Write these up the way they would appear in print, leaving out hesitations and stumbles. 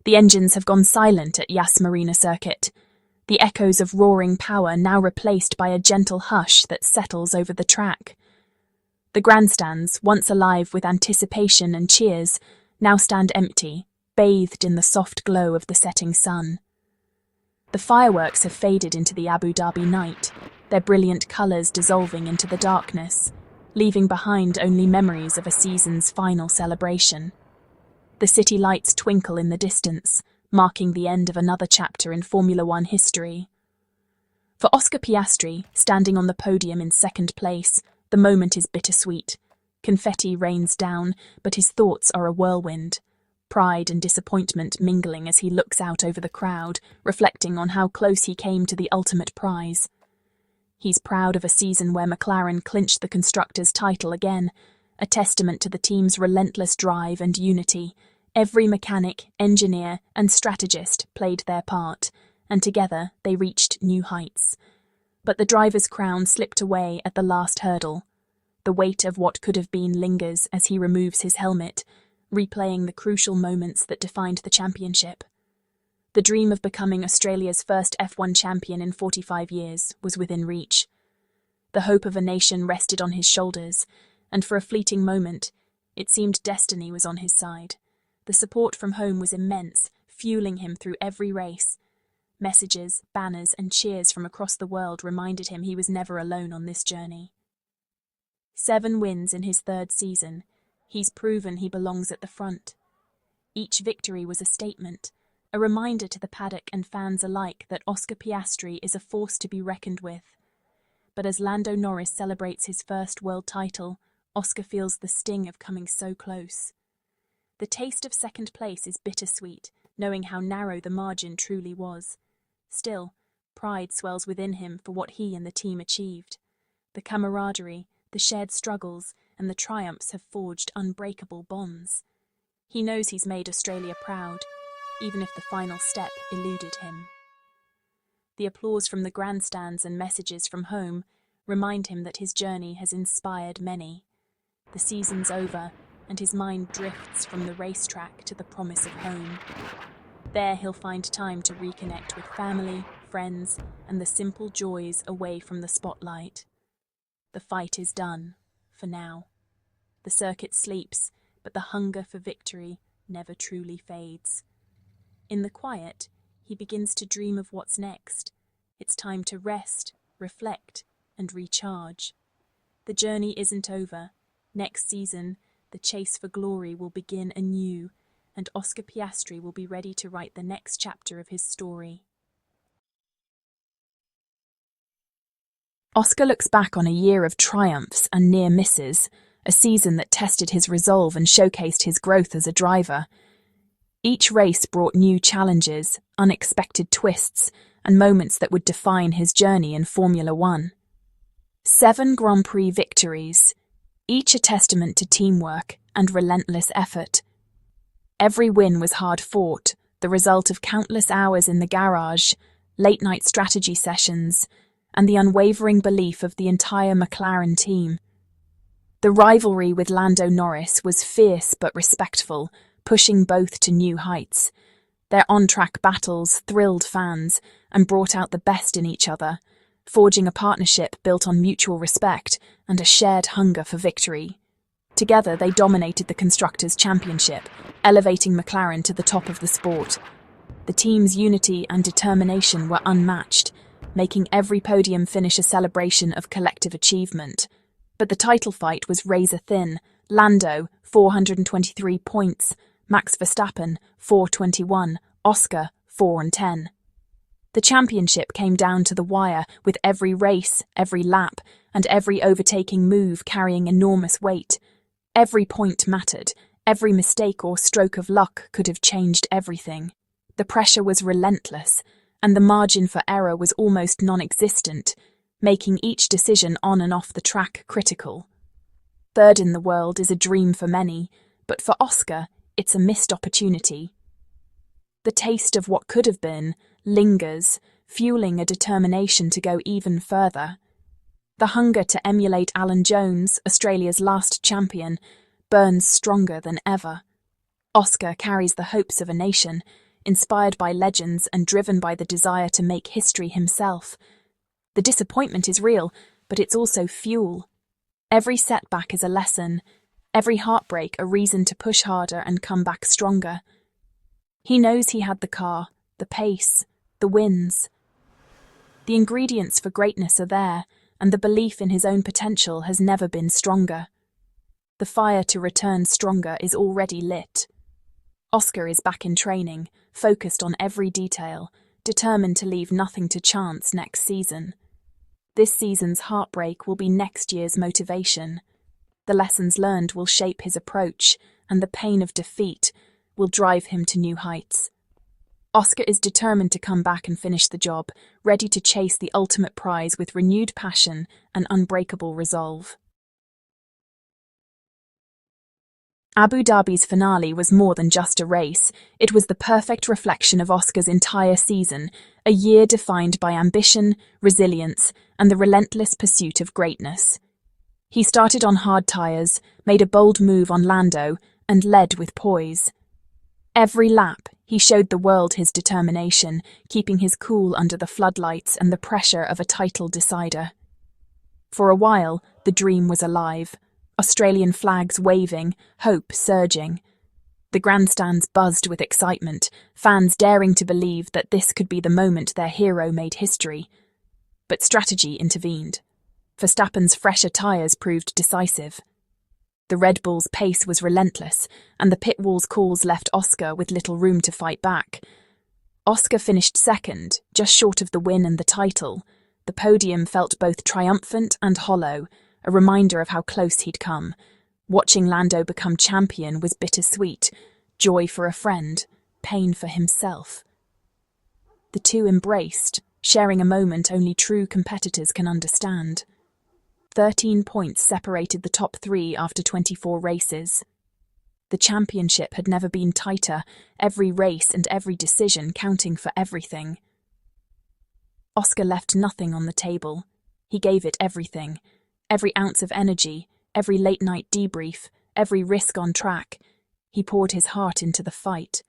The engines have gone silent at Yas Marina Circuit, the echoes of roaring power now replaced by a gentle hush that settles over the track. The grandstands, once alive with anticipation and cheers, now stand empty, bathed in the soft glow of the setting sun. The fireworks have faded into the Abu Dhabi night, their brilliant colours dissolving into the darkness, leaving behind only memories of a season's final celebration. The city lights twinkle in the distance, marking the end of another chapter in Formula One history. For Oscar Piastri, standing on the podium in second place, the moment is bittersweet. Confetti rains down, but his thoughts are a whirlwind. Pride and disappointment mingling as he looks out over the crowd, reflecting on how close he came to the ultimate prize. He's proud of a season where McLaren clinched the constructors' title again, a testament to the team's relentless drive and unity. Every mechanic, engineer, and strategist played their part, and together they reached new heights. But the driver's crown slipped away at the last hurdle. The weight of what could have been lingers as he removes his helmet, replaying the crucial moments that defined the championship. The dream of becoming Australia's first F1 champion in 45 years was within reach. The hope of a nation rested on his shoulders, and for a fleeting moment, it seemed destiny was on his side. The support from home was immense, fueling him through every race. Messages, banners, and cheers from across the world reminded him he was never alone on this journey. 7 wins in his third season. He's proven he belongs at the front. Each victory was a statement, a reminder to the paddock and fans alike that Oscar Piastri is a force to be reckoned with. But as Lando Norris celebrates his first world title, Oscar feels the sting of coming so close. The taste of second place is bittersweet, knowing how narrow the margin truly was. Still, pride swells within him for what he and the team achieved. The camaraderie, the shared struggles, and the triumphs have forged unbreakable bonds. He knows he's made Australia proud, even if the final step eluded him. The applause from the grandstands and messages from home remind him that his journey has inspired many. The season's over, and his mind drifts from the racetrack to the promise of home. There he'll find time to reconnect with family, friends, and the simple joys away from the spotlight. The fight is done, for now. The circuit sleeps, but the hunger for victory never truly fades. In the quiet, he begins to dream of what's next. It's time to rest, reflect, and recharge. The journey isn't over. Next season, the chase for glory will begin anew, and Oscar Piastri will be ready to write the next chapter of his story. Oscar looks back on a year of triumphs and near misses, a season that tested his resolve and showcased his growth as a driver. Each race brought new challenges, unexpected twists, and moments that would define his journey in Formula One. 7 Grand Prix victories, each a testament to teamwork and relentless effort. Every win was hard-fought, the result of countless hours in the garage, late-night strategy sessions, and the unwavering belief of the entire McLaren team. The rivalry with Lando Norris was fierce but respectful, pushing both to new heights. Their on-track battles thrilled fans and brought out the best in each other, forging a partnership built on mutual respect and a shared hunger for victory. Together, they dominated the Constructors' Championship, elevating McLaren to the top of the sport. The team's unity and determination were unmatched, making every podium finish a celebration of collective achievement. But the title fight was razor-thin. Lando, 423 points, Max Verstappen, 421, Oscar, 410. The championship came down to the wire, with every race, every lap, and every overtaking move carrying enormous weight. Every point mattered. Every mistake or stroke of luck could have changed everything. The pressure was relentless, and the margin for error was almost non-existent, making each decision on and off the track critical. Third in the world is a dream for many, but for Oscar, it's a missed opportunity. The taste of what could have been lingers, fueling a determination to go even further. The hunger to emulate Alan Jones, Australia's last champion, burns stronger than ever. Oscar carries the hopes of a nation, inspired by legends and driven by the desire to make history himself. The disappointment is real, but it's also fuel. Every setback is a lesson, every heartbreak a reason to push harder and come back stronger. He knows he had the car, the pace, the wins. The ingredients for greatness are there, and the belief in his own potential has never been stronger. The fire to return stronger is already lit. Oscar is back in training, focused on every detail, determined to leave nothing to chance next season. This season's heartbreak will be next year's motivation. The lessons learned will shape his approach, and the pain of defeat will drive him to new heights. Oscar is determined to come back and finish the job, ready to chase the ultimate prize with renewed passion and unbreakable resolve. Abu Dhabi's finale was more than just a race. It was the perfect reflection of Oscar's entire season, a year defined by ambition, resilience, and the relentless pursuit of greatness. He started on hard tyres, made a bold move on Lando, and led with poise. Every lap, he showed the world his determination, keeping his cool under the floodlights and the pressure of a title decider. For a while, the dream was alive. Australian flags waving, hope surging. The grandstands buzzed with excitement, fans daring to believe that this could be the moment their hero made history. But strategy intervened. Verstappen's fresher tyres proved decisive. The Red Bull's pace was relentless, and the pit wall's calls left Oscar with little room to fight back. Oscar finished second, just short of the win and the title. The podium felt both triumphant and hollow, a reminder of how close he'd come. Watching Lando become champion was bittersweet, joy for a friend, pain for himself. The two embraced, sharing a moment only true competitors can understand. 13 points separated the top three after 24 races. The championship had never been tighter, every race and every decision counting for everything. Oscar left nothing on the table. He gave it everything. Every ounce of energy, every late-night debrief, every risk on track. He poured his heart into the fight.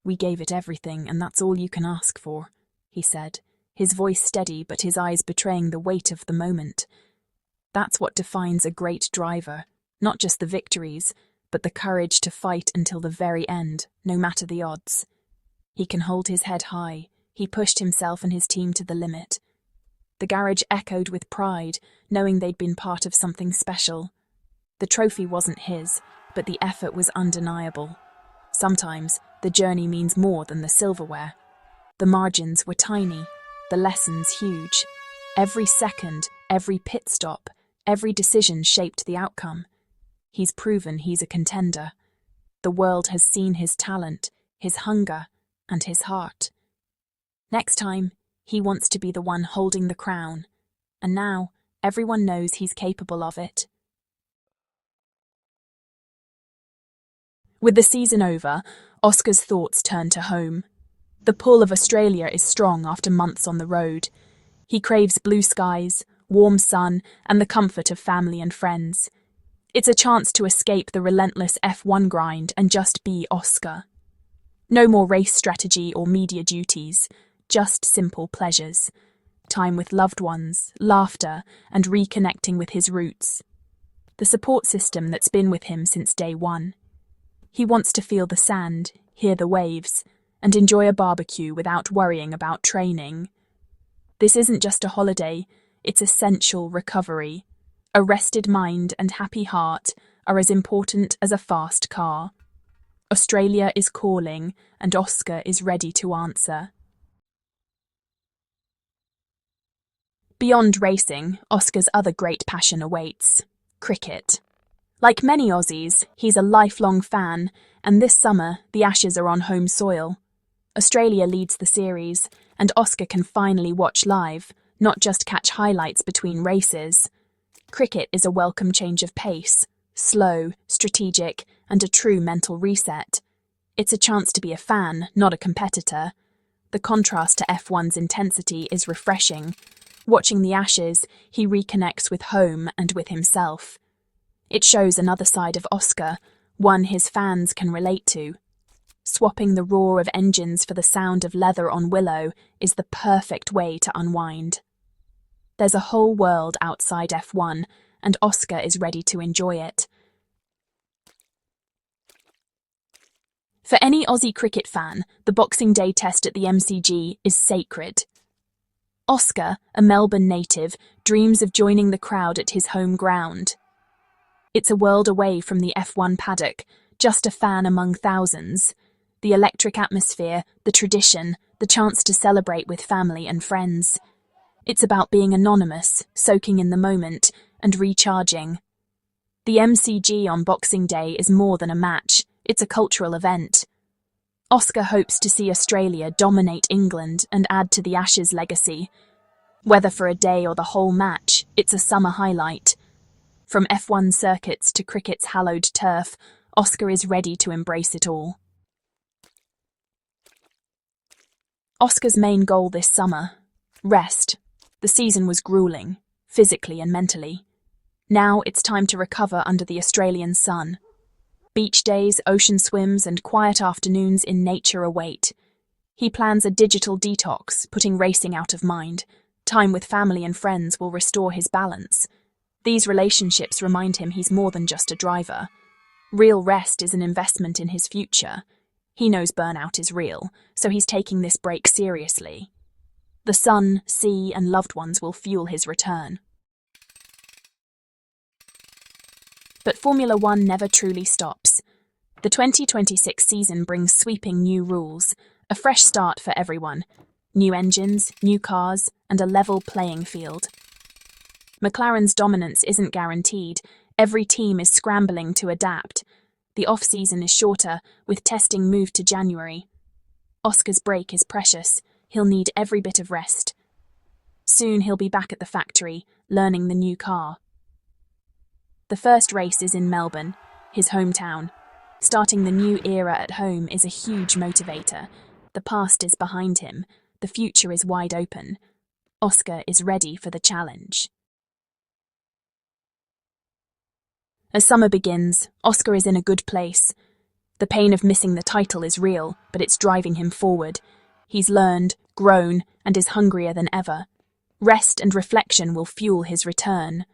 "We gave it everything, and that's all you can ask for," he said, his voice steady but his eyes betraying the weight of the moment. That's what defines a great driver, not just the victories, but the courage to fight until the very end, no matter the odds. He can hold his head high. He pushed himself and his team to the limit. The garage echoed with pride, knowing they'd been part of something special. The trophy wasn't his, but the effort was undeniable. Sometimes, the journey means more than the silverware. The margins were tiny, the lessons huge. Every second, every pit stop, every decision shaped the outcome. He's proven he's a contender. The world has seen his talent, his hunger, and his heart. Next time, he wants to be the one holding the crown, and now everyone knows he's capable of it. With the season over, Oscar's thoughts turn to home. The pull of Australia is strong after months on the road. He craves blue skies, warm sun, and the comfort of family and friends. It's a chance to escape the relentless F1 grind and just be Oscar. No more race strategy or media duties. Just simple pleasures. Time with loved ones, laughter, and reconnecting with his roots. The support system that's been with him since day one. He wants to feel the sand, hear the waves, and enjoy a barbecue without worrying about training. This isn't just a holiday, it's essential recovery. A rested mind and happy heart are as important as a fast car. Australia is calling, and Oscar is ready to answer. Beyond racing, Oscar's other great passion awaits: cricket. Like many Aussies, he's a lifelong fan, and this summer, the Ashes are on home soil. Australia leads the series, and Oscar can finally watch live, not just catch highlights between races. Cricket is a welcome change of pace, slow, strategic, and a true mental reset. It's a chance to be a fan, not a competitor. The contrast to F1's intensity is refreshing. Watching the Ashes, he reconnects with home and with himself. It shows another side of Oscar, one his fans can relate to. Swapping the roar of engines for the sound of leather on Willow is the perfect way to unwind. There's a whole world outside F1, and Oscar is ready to enjoy it. For any Aussie cricket fan, the Boxing Day test at the MCG is sacred. Oscar, a Melbourne native, dreams of joining the crowd at his home ground. It's a world away from the F1 paddock, just a fan among thousands. The electric atmosphere, the tradition, the chance to celebrate with family and friends. It's about being anonymous, soaking in the moment, and recharging. The MCG on Boxing Day is more than a match, it's a cultural event. Oscar hopes to see Australia dominate England and add to the Ashes legacy. Whether for a day or the whole match, it's a summer highlight. From F1 circuits to cricket's hallowed turf, Oscar is ready to embrace it all. Oscar's main goal this summer: rest. The season was grueling, physically and mentally. Now it's time to recover under the Australian sun. Beach days, ocean swims, and quiet afternoons in nature await. He plans a digital detox, putting racing out of mind. Time with family and friends will restore his balance. These relationships remind him he's more than just a driver. Real rest is an investment in his future. He knows burnout is real, so he's taking this break seriously. The sun, sea, and loved ones will fuel his return. But Formula One never truly stops. The 2026 season brings sweeping new rules, a fresh start for everyone. New engines, new cars, and a level playing field. McLaren's dominance isn't guaranteed. Every team is scrambling to adapt. The off-season is shorter, with testing moved to January. Oscar's break is precious. He'll need every bit of rest. Soon he'll be back at the factory, learning the new car. The first race is in Melbourne, his hometown. Starting the new era at home is a huge motivator. The past is behind him. The future is wide open. Oscar is ready for the challenge. As summer begins, Oscar is in a good place. The pain of missing the title is real, but it's driving him forward. He's learned, grown, and is hungrier than ever. Rest and reflection will fuel his return.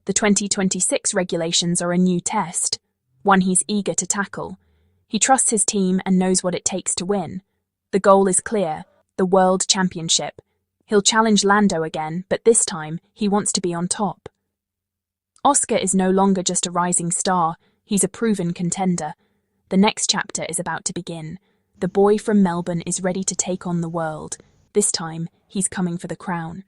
The 2026 regulations are a new test, one he's eager to tackle. He trusts his team and knows what it takes to win. The goal is clear, the World Championship. He'll challenge Lando again, but this time he wants to be on top. Oscar is no longer just a rising star, he's a proven contender. The next chapter is about to begin. The boy from Melbourne is ready to take on the world. This time, he's coming for the crown.